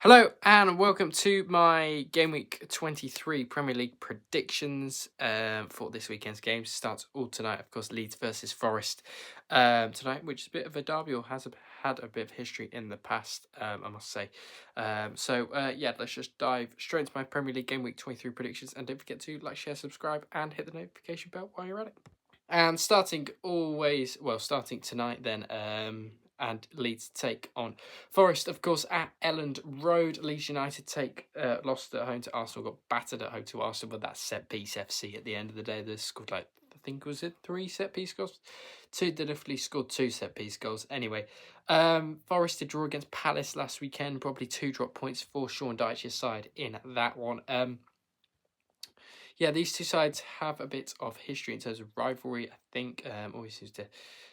Hello and welcome to my Game Week 23 Premier League predictions for this weekend's games. Starts all tonight, of course, Leeds versus Forest tonight, which is a bit of a derby or had a bit of history in the past, I must say. Yeah, let's just dive straight into my Premier League Game Week 23 predictions. And don't forget to like, share, subscribe, and hit the notification bell while you're at it. And starting tonight then, and Leeds take on Forest, of course, at Elland Road. Leeds United lost at home to Arsenal, got battered at home to Arsenal, but that's set-piece FC at the end of the day. They scored, I think, was it 3 set-piece goals? They definitely scored 2 set-piece goals. Anyway, Forest did draw against Palace last weekend, probably 2 drop points for Sean Dyche's side in that one. Yeah, these two sides have a bit of history in terms of rivalry, I think. Always seems to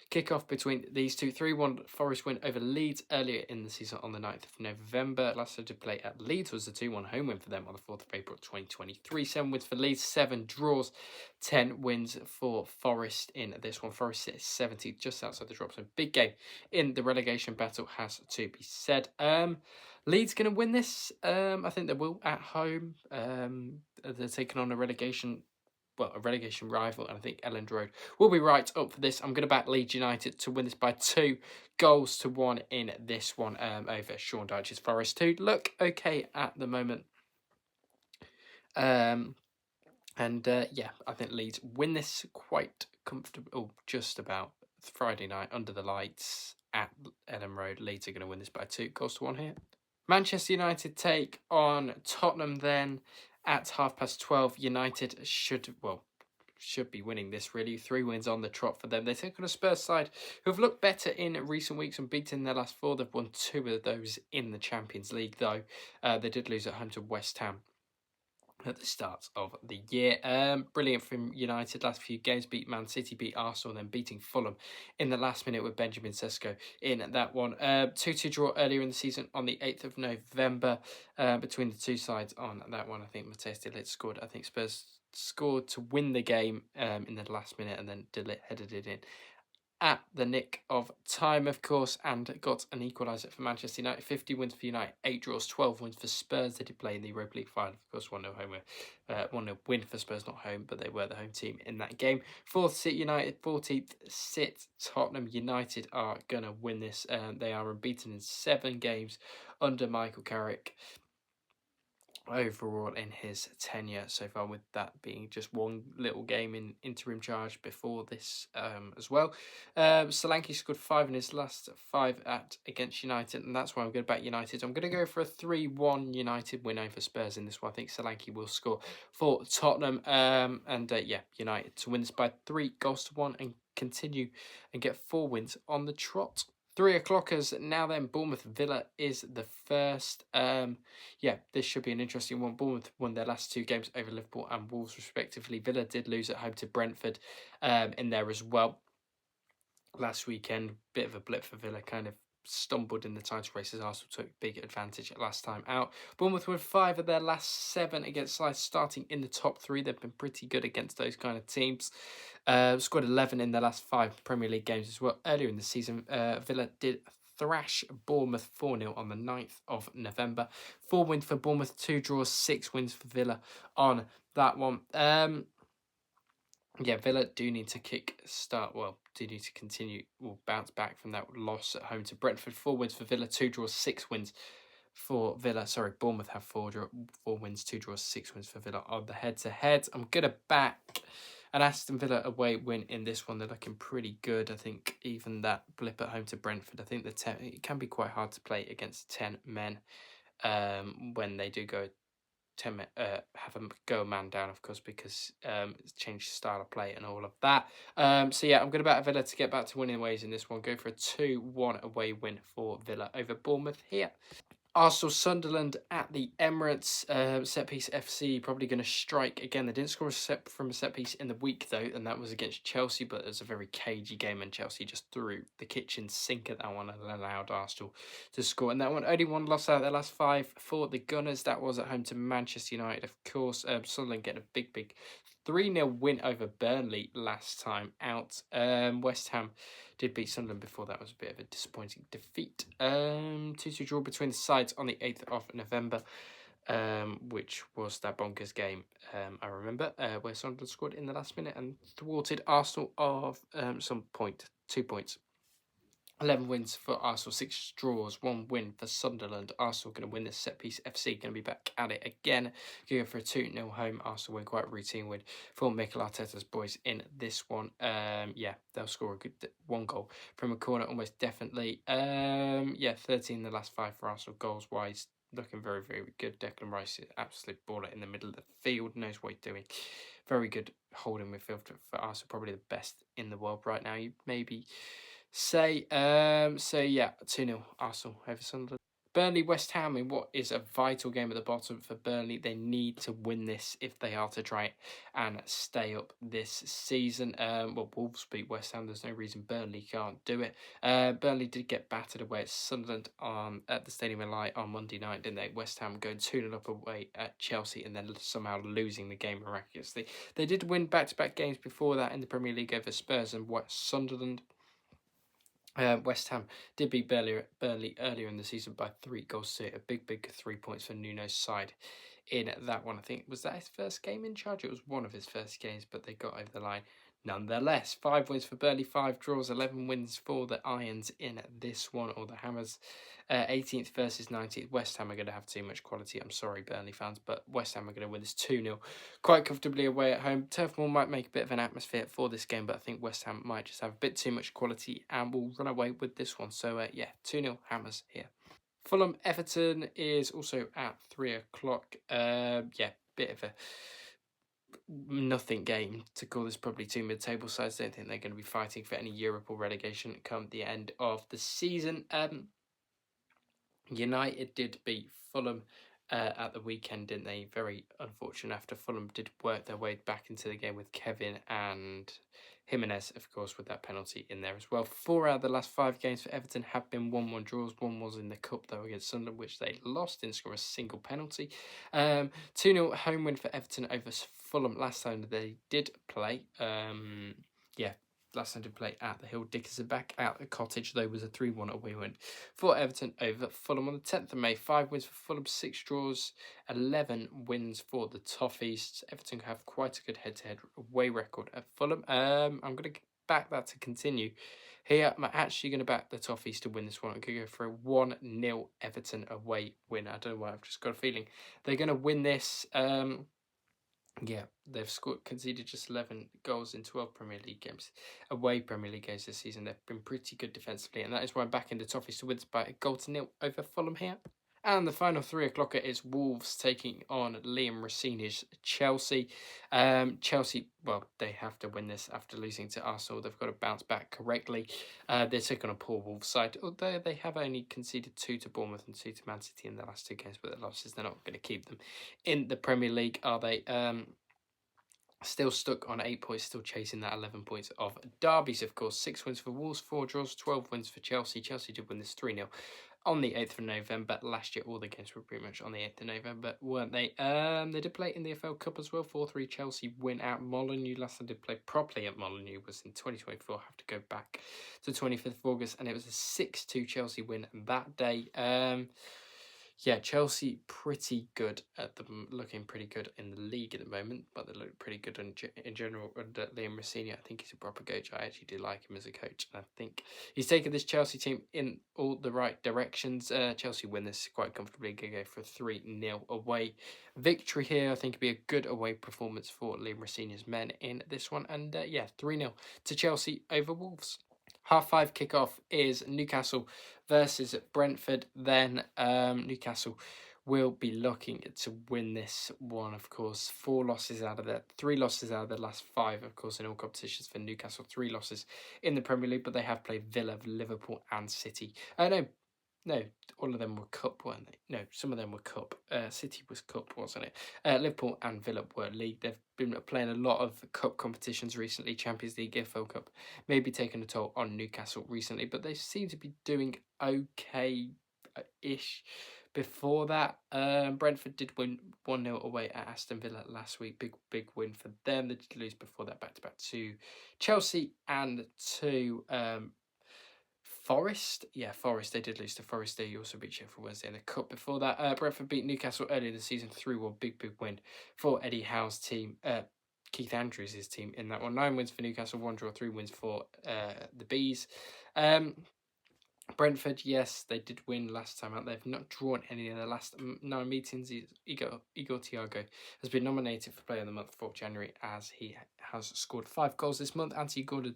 kick off between these two. 3-1 Forest win over Leeds earlier in the season on the 9th of November. Last time to play at Leeds was a 2-1 home win for them on the 4th of April 2023. 7 wins for Leeds, 7 draws, 10 wins for Forest in this one. Forest sits 70, just outside the drop zone. Big game in the relegation battle, has to be said. Leeds going to win this. I think they will at home. They're taking on a relegation rival, and I think Elland Road will be right up for this. I'm going to back Leeds United to win this by 2-1 in this one over Sean Dyche's Forest, who look okay at the moment. Yeah, I think Leeds win this quite comfortable, just about. Friday night under the lights at Elland Road. Leeds are going to win this by 2-1 here. Manchester United take on Tottenham then at 12:30. United should be winning this, really. 3 wins on the trot for them. They take on a Spurs side who have looked better in recent weeks and beaten their last 4. They've won 2 of those in the Champions League, though. They did lose at home to West Ham at the start of the year. Brilliant from United. Last few games, beat Man City, beat Arsenal, and then beating Fulham in the last minute with Benjamin Sesko in that one. 2-2 draw earlier in the season on the 8th of November between the two sides on that one. I think Matthijs de Ligt scored. I think Spurs scored to win the game in the last minute, and then de Ligt headed it in at the nick of time, of course, and got an equaliser for Manchester United. 50 wins for United, 8 draws, 12 wins for Spurs. They did play in the Europa League final, of course, 1-0 home, 1-0 win for Spurs, not home, but they were the home team in that game. 4th sit United, 14th sit Tottenham. United are going to win this. They are unbeaten in 7 games under Michael Carrick overall in his tenure so far, with that being just one little game in interim charge before this as well. Solanke scored 5 in his last 5 against United, and that's why I'm going to back United. I'm going to go for a 3-1 United win over Spurs in this one. I think Solanke will score for Tottenham, United to win this by 3-1 and continue and get 4 wins on the trot. 3 o'clockers now then. Bournemouth Villa is the first. This should be an interesting one. Bournemouth won their last 2 games over Liverpool and Wolves respectively. Villa did lose at home to Brentford in there as well last weekend. Bit of a blip for Villa, kind of stumbled in the title races. Arsenal took big advantage last time out. Bournemouth won 5 of their last 7 against sides starting in the top 3. They've been pretty good against those kind of teams. Scored 11 in their last 5 Premier League games as well. Earlier in the season, Villa did thrash Bournemouth 4-0 on the 9th of November. 4 wins for Bournemouth, 2 draws, 6 wins for Villa on that one. Villa do need to continue or bounce back from that loss at home to Brentford. 4 wins for Villa, 2 draws, 6 wins for Villa. Sorry, Bournemouth have 4 wins, 2 draws, 6 wins for Villa on the head-to-head. I'm going to back an Aston Villa away win in this one. They're looking pretty good. I think even that blip at home to Brentford, I think it can be quite hard to play against 10 men when they do go 10 men, have a go a man down, of course, because it's changed style of play and all of that. I'm going to back Villa to get back to winning ways in this one. Go for a 2-1 away win for Villa over Bournemouth here. Arsenal Sunderland at the Emirates. Set piece FC probably going to strike again. They didn't score from a set piece in the week though, and that was against Chelsea, but it was a very cagey game and Chelsea just threw the kitchen sink at that one and allowed Arsenal to score. And that one, only one loss out of their last 5 for the Gunners. That was at home to Manchester United, of course. Sunderland getting a big 3-0 win over Burnley last time out. West Ham did beat Sunderland before that. Was a bit of a disappointing defeat. 2-2 draw between the sides on the 8th of November. Which was that bonkers game, I remember, where Sunderland scored in the last minute and thwarted Arsenal of 2 points. 11 wins for Arsenal, 6 draws, 1 win for Sunderland. Arsenal going to win this set piece. FC going to be back at it again. Going for a 2-0 home. Arsenal win, quite a routine win for Mikel Arteta's boys in this one. They'll score a good 1 goal from a corner, almost definitely. 13 in the last 5 for Arsenal goals wise. Looking very, very good. Declan Rice is absolute baller in the middle of the field. Knows what he's doing. Very good holding midfield for Arsenal. Probably the best in the world right now. You maybe say 2-0 Arsenal over Sunderland. Burnley West Ham in what is a vital game at the bottom for Burnley. They need to win this if they are to try and stay up this season. Wolves beat West Ham. There's no reason Burnley can't do it. Burnley did get battered away at Sunderland at the Stadium of Light on Monday night, didn't they? West Ham going 2-0 up away at Chelsea and then somehow losing the game miraculously. They did win back-to-back games before that in the Premier League over Spurs and Sunderland. West Ham did beat Burnley earlier in the season by 3 goals to a big 3 points for Nuno's side in that one. I think, was that his first game in charge? It was one of his first games, but they got over the line nonetheless. 5 wins for Burnley, 5 draws, 11 wins for the Irons in this one, or the Hammers. 18th versus 19th. West Ham are going to have too much quality. I'm sorry, Burnley fans, but West Ham are going to win this 2-0 quite comfortably away at home. Turf Moor might make a bit of an atmosphere for this game, but I think West Ham might just have a bit too much quality and will run away with this one. So, 2-0 Hammers here. Fulham Everton is also at 3 o'clock. Bit of a nothing game to call this. Probably 2 mid-table sides. Don't think they're going to be fighting for any Europe or relegation come the end of the season. United did beat Fulham at the weekend, didn't they? Very unfortunate after Fulham did work their way back into the game with Kevin and Jimenez, of course, with that penalty in there as well. 4 out of the last 5 games for Everton have been 1-1 draws. 1 was in the Cup, though, against Sunderland, which they lost, didn't score a single penalty. 2-0 home win for Everton over Fulham last time they did play. Last time to play at the Hill. Dickinson back at the Cottage, though, was a 3-1 away win for Everton over Fulham on the 10th of May. 5 wins for Fulham, 6 draws, 11 wins for the Toffees. Everton have quite a good head-to-head away record at Fulham. I'm going to back that to continue. Here, I'm actually going to back the Toffees to win this one. I'm going to go for a 1-0 Everton away win. I don't know why, I've just got a feeling they're going to win this. They've conceded just 11 goals in 12 Premier League games, away Premier League games this season. They've been pretty good defensively, and that is why I'm backing the Toffees to win by a 1-0 over Fulham here. And the final 3 o'clocker is Wolves taking on Liam Rossini's Chelsea. Chelsea, they have to win this after losing to Arsenal. They've got to bounce back correctly. They're taking on a poor Wolves side, although they have only conceded 2 to Bournemouth and 2 to Man City in the last 2 games, but the losses, they're not going to keep them in the Premier League, are they? Still stuck on 8 points, still chasing that 11 points of derbies, of course. 6 wins for Wolves, 4 draws, 12 wins for Chelsea. Chelsea did win this 3-0 on the 8th of November. Last year, all the games were pretty much on the 8th of November, weren't they? They did play in the FL Cup as well. 4-3 Chelsea win at Molineux. Last time they played properly at Molineux was in 2024. Have to go back to 25th of August, and it was a 6-2 Chelsea win that day. Chelsea pretty good looking pretty good in the league at the moment, but they look pretty good in general under Liam Rossini. I think he's a proper coach. I actually do like him as a coach. I think he's taken this Chelsea team in all the right directions. Chelsea win this quite comfortably. Going to go for a 3-0 away victory here. I think it'd be a good away performance for Liam Rossini's men in this one. And 3-0 to Chelsea over Wolves. 5:30 kickoff is Newcastle versus Brentford. Then Newcastle will be looking to win this one, of course. 3 losses out of the last 5, of course, in all competitions for Newcastle. 3 losses in the Premier League, but they have played Villa, Liverpool and City. No, all of them were Cup, weren't they? No, some of them were Cup. City was Cup, wasn't it? Liverpool and Villa were League. They've been playing a lot of Cup competitions recently. Champions League, FA Cup, maybe taken a toll on Newcastle recently, but they seem to be doing okay-ish. before that. Brentford did win 1-0 away at Aston Villa last week. Big win for them. They did lose before that back-to-back to Chelsea and to Forest. Yeah, Forest. They did lose to Forest. They also beat Sheffield Wednesday in the cup before that. Brentford beat Newcastle earlier in the season 3-1. Big win for Eddie Howe's team. Keith Andrews' team in that one. 9 wins for Newcastle, 1 draw, 3 wins for the Bees. Brentford, yes, they did win last time out. They've not drawn any of their last 9 meetings. Igor Thiago has been nominated for Player of the Month for January, as he has scored 5 goals this month. Anthony Gordon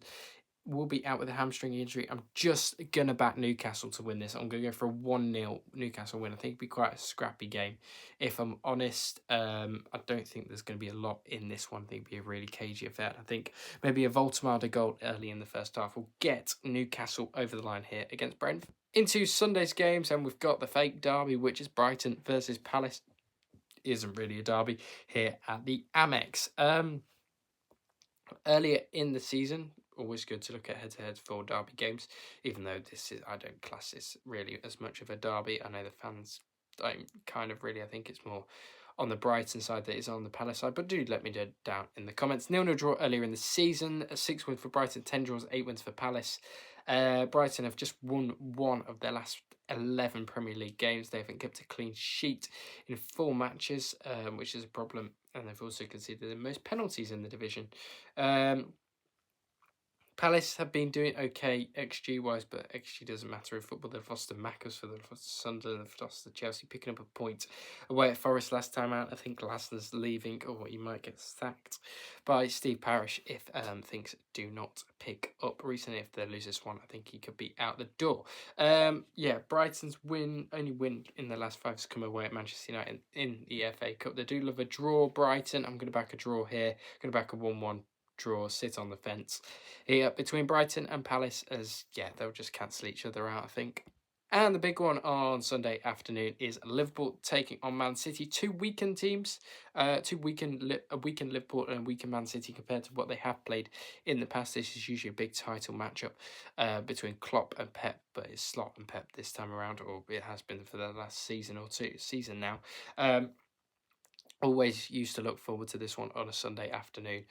will be out with a hamstring injury. I'm just going to back Newcastle to win this. I'm going to go for a 1-0 Newcastle win. I think it'll be quite a scrappy game. If I'm honest, I don't think there's going to be a lot in this one. I think it'll be a really cagey affair. I think maybe a Voltemade goal early in the first half will get Newcastle over the line here against Brentford. Into Sunday's games, and we've got the fake derby, which is Brighton versus Palace. Isn't really a derby here at the Amex. Earlier in the season, always good to look at head-to-head for derby games, even though I don't class this really as much of a derby. I know the fans don't kind of really. I think it's more on the Brighton side that is on the Palace side, but do let me know down in the comments. 0-0 draw earlier in the season, 6 wins for Brighton, 10 draws, 8 wins for Palace. Brighton have just won 1 of their last 11 Premier League games. They haven't kept a clean sheet in 4 matches, which is a problem, and they've also conceded the most penalties in the division. Palace have been doing okay XG-wise, but XG doesn't matter in football. They've lost to Maccas for the Sunderland, they've lost to Chelsea, picking up a point away at Forest last time out. I think Glasner's leaving, or he might get sacked by Steve Parish if things do not pick up recently. If they lose this one, I think he could be out the door. Brighton's only win in the last 5 has come away at Manchester United in the FA Cup. They do love a draw, Brighton. I'm going to back a draw here. I'm going to back a 1-1 draw, sit on the fence here between Brighton and Palace, as they'll just cancel each other out, I think. And the big one on Sunday afternoon is Liverpool taking on Man City. 2 weakened teams, a weakened Liverpool and a weakened Man City compared to what they have played in the past. This is usually a big title matchup between Klopp and Pep, but it's Slot and Pep this time around, or it has been for the last season now. Always used to look forward to this one on a Sunday afternoon.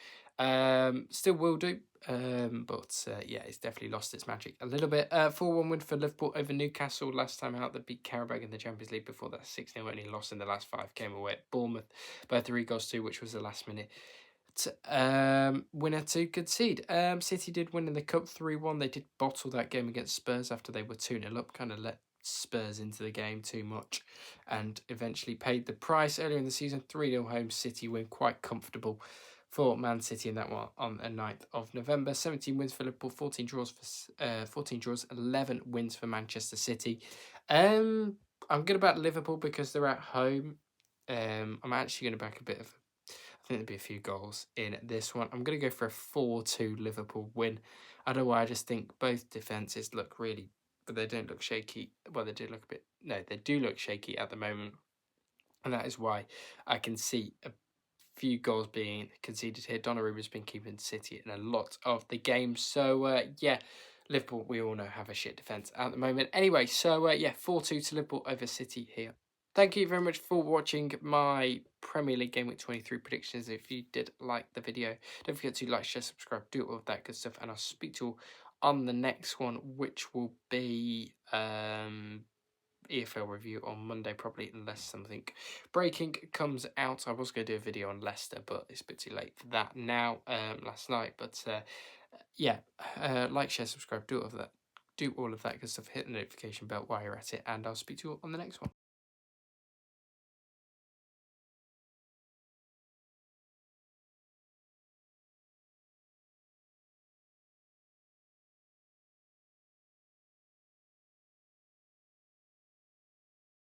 Still will do, but it's definitely lost its magic a little bit. 4-1 win for Liverpool over Newcastle last time out. They beat Karabakh in the Champions League. Before that, 6-0 only lost in the last 5. Came away at Bournemouth by 3 goals to, which was the last minute winner to concede. City did win in the Cup 3-1. They did bottle that game against Spurs after they were 2-0 up, kind of let Spurs into the game too much, and eventually paid the price earlier in the season. 3-0 home City win, quite comfortable for Man City in that one on the 9th of November. 17 wins for Liverpool, 14 draws, 11 wins for Manchester City. I'm going to back Liverpool because they're at home. I'm actually going to back I think there'll be a few goals in this one. I'm going to go for a 4-2 Liverpool win. I don't know why, I just think both defences look really, but they don't look shaky. Well, they do look shaky at the moment. And that is why I can see a few goals being conceded here. Donnaruma's been keeping City in a lot of the games. So, Liverpool, we all know, have a shit defence at the moment. Anyway, so, 4-2 to Liverpool over City here. Thank you very much for watching my Premier League Game Week 23 predictions. If you did like the video, don't forget to like, share, subscribe, do all of that good stuff. And I'll speak to you all on the next one, which will be EFL review on Monday, probably, unless something breaking comes out. I was going to do a video on Leicester, but it's a bit too late for that now, last night. But like, share, subscribe, do all of that good stuff. Hit the notification bell while you're at it, and I'll speak to you all on the next one.